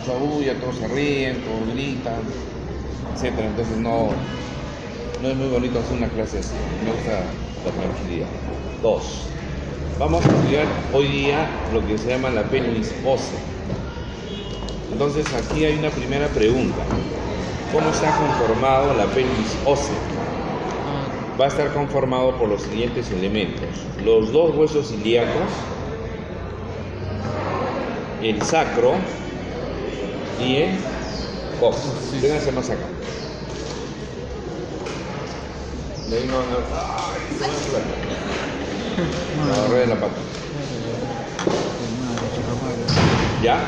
mucha bulla, todos se ríen, todos gritan, etcétera. Entonces no es muy bonito hacer una clase así. Me gusta la tranquilidad. 2. Vamos a estudiar hoy día lo que se llama la pelvis ósea. Entonces aquí hay una primera pregunta. ¿Cómo está conformado la pelvis ósea? Va a estar conformado por los siguientes elementos: los dos huesos ilíacos, el sacro y el coxis. Vénganse más acá. De ahí no agarré de la pata. ¿Ya?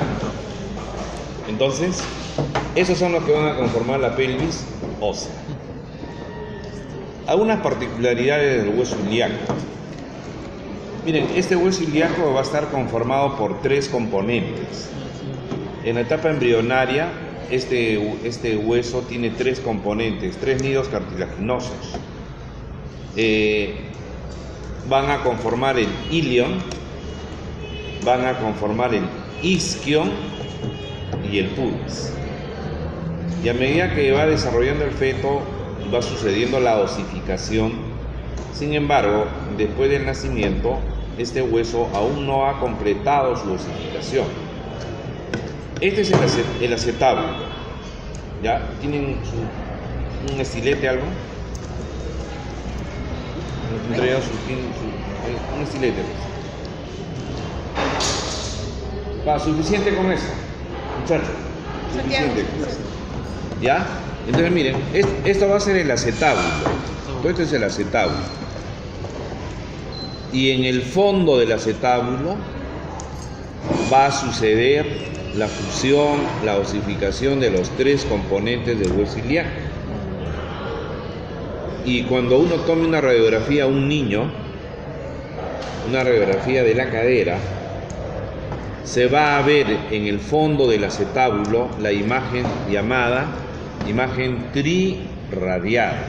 Entonces, esos son los que van a conformar la pelvis ósea. Algunas particularidades del hueso ilíaco. Miren, este hueso ilíaco va a estar conformado por 3 componentes. En la etapa embrionaria, este hueso tiene 3 componentes, 3 nidos cartilaginosos. Van a conformar el ilion, van a conformar el isquion y el pubis. Y a medida que va desarrollando el feto, va sucediendo la osificación. Sin embargo, después del nacimiento, este hueso aún no ha completado su osificación. Este es el acetábulo. ¿Ya? ¿Tienen un estilete, algo? Un estilete. Va, suficiente con eso, muchachos. Suficiente con eso. ¿Ya? Entonces miren, esto va a ser el acetábulo. Todo esto es el acetábulo. Y en el fondo del acetábulo va a suceder la fusión, la osificación de los 3 componentes del hueso ilíaco. Y cuando uno tome una radiografía a un niño, una radiografía de la cadera, se va a ver en el fondo del acetábulo la imagen llamada imagen trirradiada.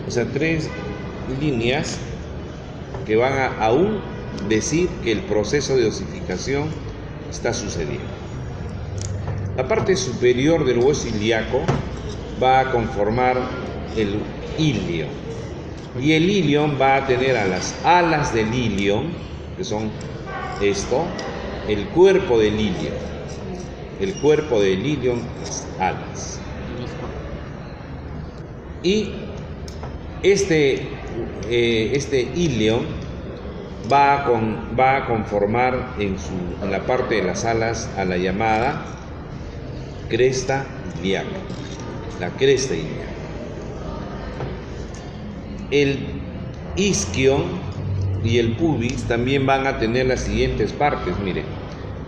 O sea, 3 líneas que van a aún decir que el proceso de osificación está sucediendo. La parte superior del hueso ilíaco va a conformar el ilion. Y el ilion va a tener a las alas del ilion, que son esto, el cuerpo del ilion. El cuerpo del ilion, las alas. Y este ilion va a conformar en la parte de las alas a la llamada cresta ilíaca. La cresta ilíaca. El isquion y el pubis también van a tener las siguientes partes. Miren,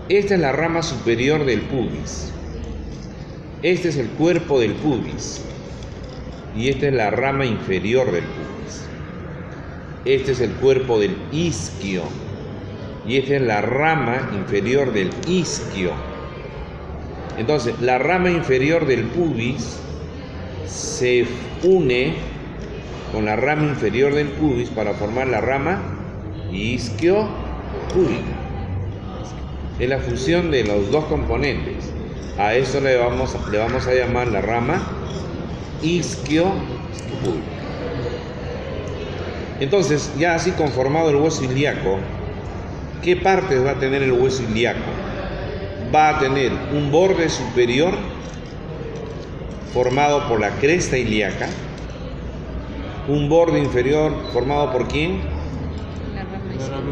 esta es la rama superior del pubis. Este es el cuerpo del pubis. Y esta es la rama inferior del pubis. Este es el cuerpo del isquio. Y esta es la rama inferior del isquio. Entonces, la rama inferior del pubis se une con la rama inferior del pubis para formar la rama isquio-púbica. Es la fusión de los 2 componentes. A eso le vamos a llamar la rama isquio-púbica. Entonces, ya así conformado el hueso ilíaco, ¿qué partes va a tener el hueso ilíaco? Va a tener un borde superior formado por la cresta ilíaca, un borde inferior formado por ¿quién?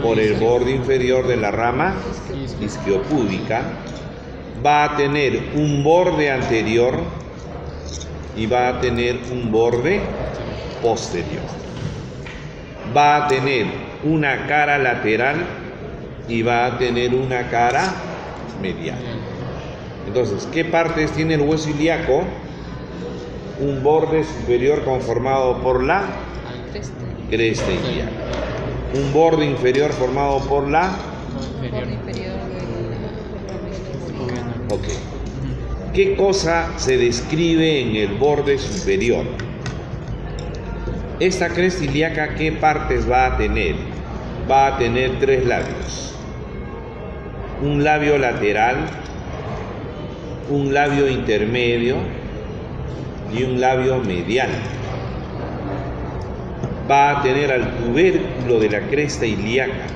Por el borde inferior de la rama isquiopúdica. Va a tener un borde anterior y va a tener un borde posterior. Va a tener una cara lateral y va a tener una cara medial. Entonces, ¿qué partes tiene el hueso ilíaco? Un borde superior conformado por la cresta ilíaca. Un borde inferior formado por la Ok. ¿Qué cosa se describe en el borde superior? Esta cresta ilíaca, ¿qué partes va a tener? Va a tener 3 labios. Un labio lateral, un labio intermedio y un labio medial. Va a tener al tubérculo de la cresta ilíaca.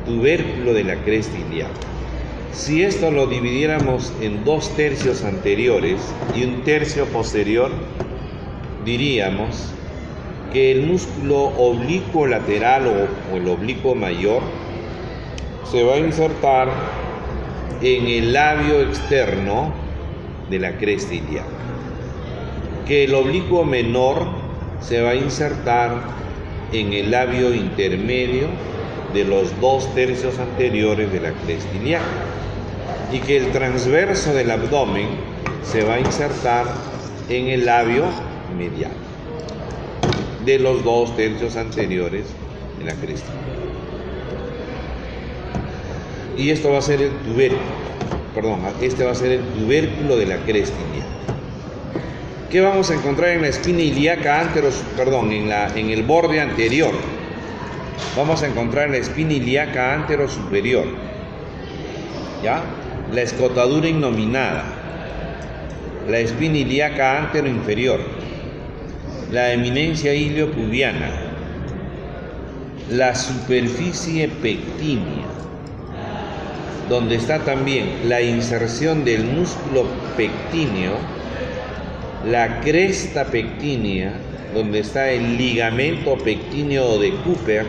Tubérculo de la cresta ilíaca. Si esto lo dividiéramos en 2 tercios anteriores y 1 tercio posterior, diríamos que el músculo oblicuo lateral o el oblicuo mayor se va a insertar en el labio externo de la cresta ilíaca, que el oblicuo menor se va a insertar en el labio intermedio de los 2 tercios anteriores de la cresta ilíaca, y que el transverso del abdomen se va a insertar en el labio medial de los 2 tercios anteriores de la cresta. Y esto va a ser el tubérculo, este va a ser el tubérculo de la cresta ilíaca. ¿Qué vamos a encontrar en la espina ilíaca en el borde anterior? Vamos a encontrar la espina ilíaca antero-superior, ¿ya? La escotadura innominada, la espina ilíaca antero-inferior, la eminencia iliopubiana, la superficie pectínea, donde está también la inserción del músculo pectíneo, la cresta pectínea, donde está el ligamento pectíneo de Cooper,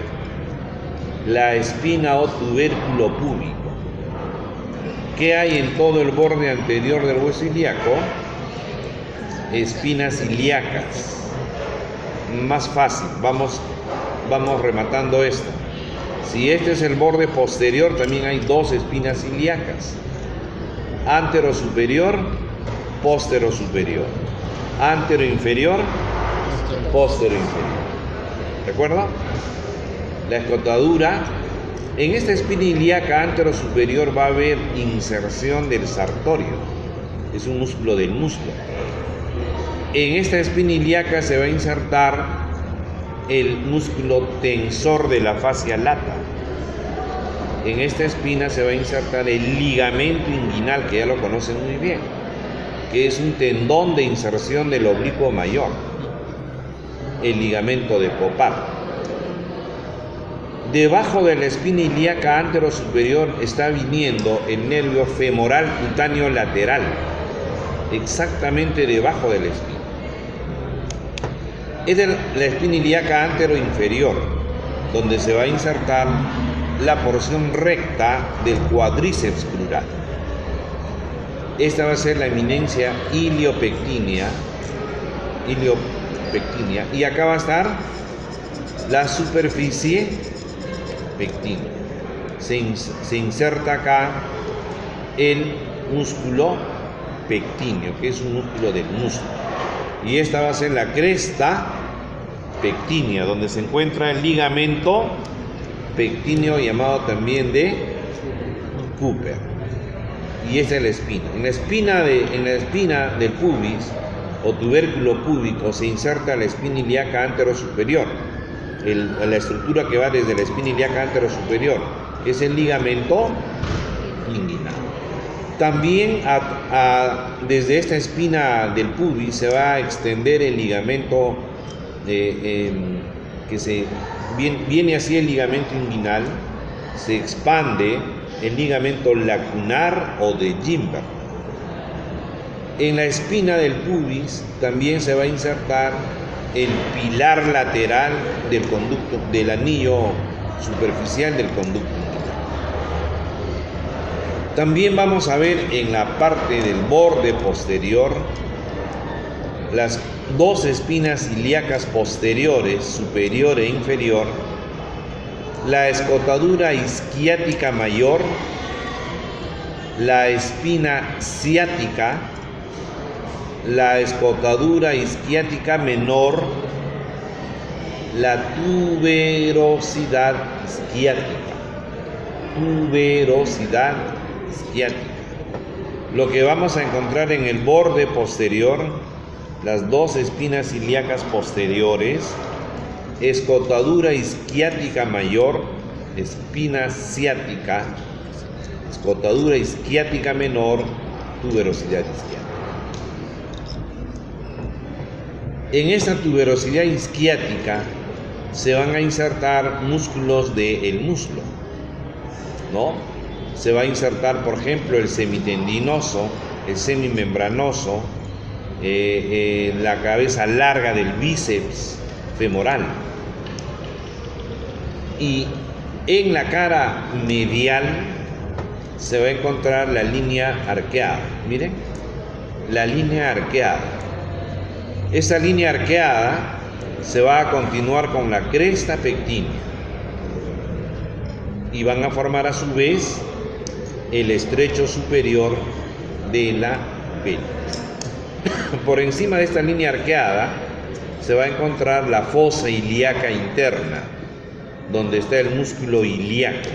la espina o tubérculo púbico. ¿Qué hay en todo el borde anterior del hueso ilíaco? Espinas ilíacas. Más fácil, vamos rematando esto. Si este es el borde posterior, también hay 2 espinas ilíacas. Antero superior, póstero superior. Antero inferior, póstero inferior. ¿Recuerda? La escotadura. En esta espina ilíaca antero superior va a haber inserción del sartorio. Es un músculo del muslo. En esta espina ilíaca se va a insertar el músculo tensor de la fascia lata. En esta espina se va a insertar el ligamento inguinal, que ya lo conocen muy bien, que es un tendón de inserción del oblicuo mayor, el ligamento de Poppard. Debajo de la espina ilíaca antero-superior está viniendo el nervio femoral cutáneo lateral, exactamente debajo de la espina. Es la espina ilíaca antero-inferior, donde se va a insertar la porción recta del cuádriceps crural. Esta va a ser la eminencia iliopectínea, y acá va a estar la superficie pectínea. Se inserta acá el músculo pectíneo, que es un músculo del muslo, y esta va a ser la cresta pectínea, donde se encuentra el ligamento pectíneo, llamado también de Cooper. Y esta es la espina. En la espina del pubis o tubérculo púbico se inserta la espina ilíaca antero-superior. La estructura que va desde la espina ilíaca antero-superior es el ligamento inguinal. También desde esta espina del pubis se va a extender el ligamento viene así el ligamento inguinal, se expande el ligamento lacunar o de Gimberg. En la espina del pubis también se va a insertar el pilar lateral del conducto, del anillo superficial del conducto inguinal. También vamos a ver en la parte del borde posterior las 2 espinas ilíacas posteriores, superior e inferior, la escotadura isquiática mayor, la espina ciática, la escotadura isquiática menor, la tuberosidad isquiática. Tuberosidad isquiática. Lo que vamos a encontrar en el borde posterior, las 2 espinas ilíacas posteriores, escotadura isquiática mayor, espina ciática, escotadura isquiática menor, tuberosidad isquiática. En esta tuberosidad isquiática se van a insertar músculos del muslo, ¿no? Se va a insertar, por ejemplo, el semitendinoso, el semimembranoso, la cabeza larga del bíceps femoral. Y en la cara medial se va a encontrar la línea arqueada. Miren, la línea arqueada. Esa línea arqueada se va a continuar con la cresta pectínea y van a formar a su vez el estrecho superior de la pelvis. Por encima de esta línea arqueada se va a encontrar la fosa ilíaca interna, donde está el músculo ilíaco,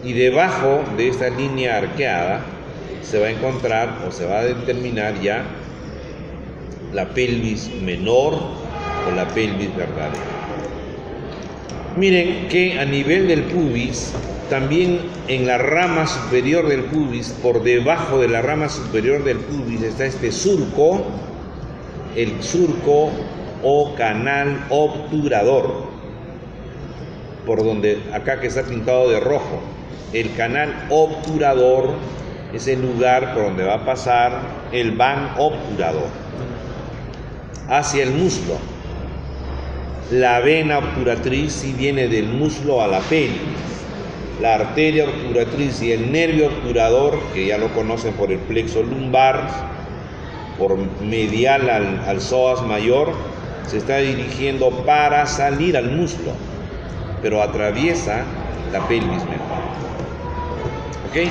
y debajo de esta línea arqueada se va a encontrar o se va a determinar ya la pelvis menor o la pelvis verdadera. Miren que a nivel del pubis, también en la rama superior del pubis, por debajo de la rama superior del pubis, está este surco, el surco o canal obturador, por donde acá que está pintado de rojo. El canal obturador es el lugar por donde va a pasar el van obturador hacia el muslo. La vena obturatriz sí viene del muslo a la pelvis. La arteria obturatriz y el nervio obturador, que ya lo conocen por el plexo lumbar, por medial al psoas mayor, se está dirigiendo para salir al muslo, pero atraviesa la pelvis menor. ¿Ok?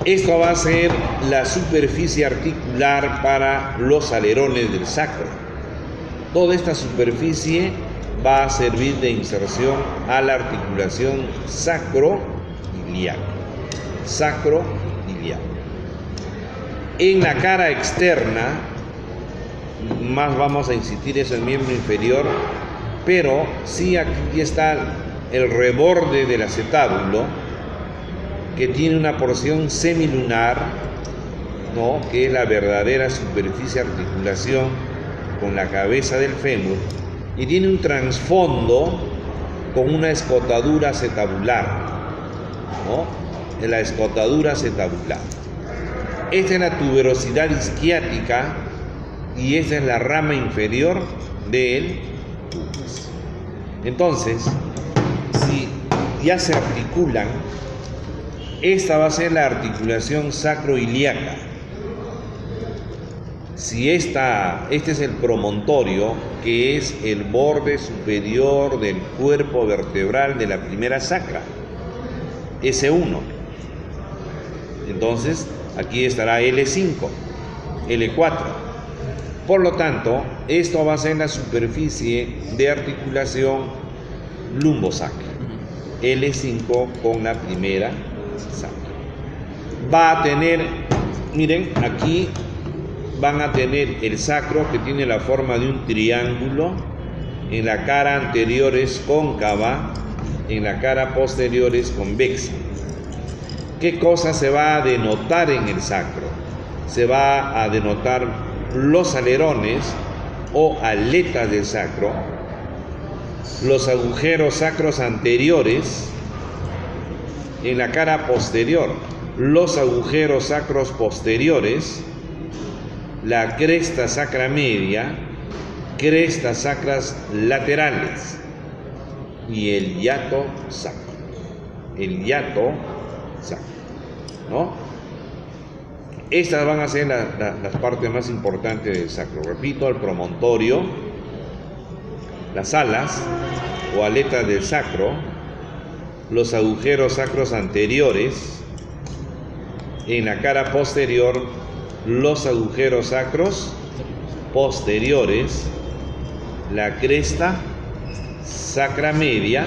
Esto va a ser la superficie articular para los alerones del sacro. Toda esta superficie va a servir de inserción a la articulación sacro-ilíaca. Sacro-ilíaca. En la cara externa, más vamos a insistir, es el miembro inferior, pero sí aquí está el reborde del acetábulo, que tiene una porción semilunar, ¿no?, que es la verdadera superficie de articulación con la cabeza del fémur, y tiene un trasfondo con una escotadura acetabular, ¿no?, la escotadura acetabular. Esta es la tuberosidad isquiática y esta es la rama inferior del pubis. Entonces, si ya se articulan, esta va a ser la articulación sacroiliaca. Si este es el promontorio, que es el borde superior del cuerpo vertebral de la primera sacra, S1. Entonces, aquí estará L5, L4. Por lo tanto, esto va a ser la superficie de articulación lumbosacra, L5 con la primera sacra. Va a tener, miren, aquí van a tener el sacro, que tiene la forma de un triángulo. En la cara anterior es cóncava, en la cara posterior es convexa. ¿Qué cosa se va a denotar en el sacro? Se va a denotar los alerones o aletas del sacro, los agujeros sacros anteriores. En la cara posterior, los agujeros sacros posteriores, la cresta sacra media, crestas sacras laterales y el hiato sacro. El hiato sacro, ¿no? Estas van a ser las partes más importantes del sacro. Repito, el promontorio, las alas o aletas del sacro, los agujeros sacros anteriores, en la cara posterior, los agujeros sacros posteriores, la cresta sacra media,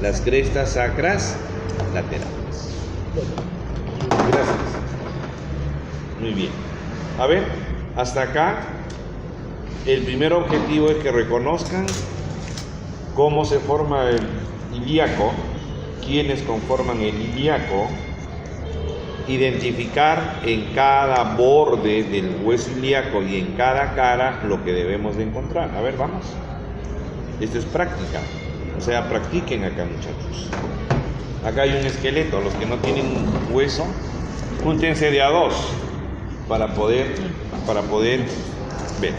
las crestas sacras laterales. Gracias. Muy bien. A ver, hasta acá, el primer objetivo es que reconozcan cómo se forma el ilíaco, quiénes conforman el ilíaco, identificar en cada borde del hueso ilíaco y en cada cara lo que debemos de encontrar. A ver, vamos. Esto es práctica. O sea, practiquen acá, muchachos. Acá hay un esqueleto. Los que no tienen hueso, júntense de a dos para poder ver.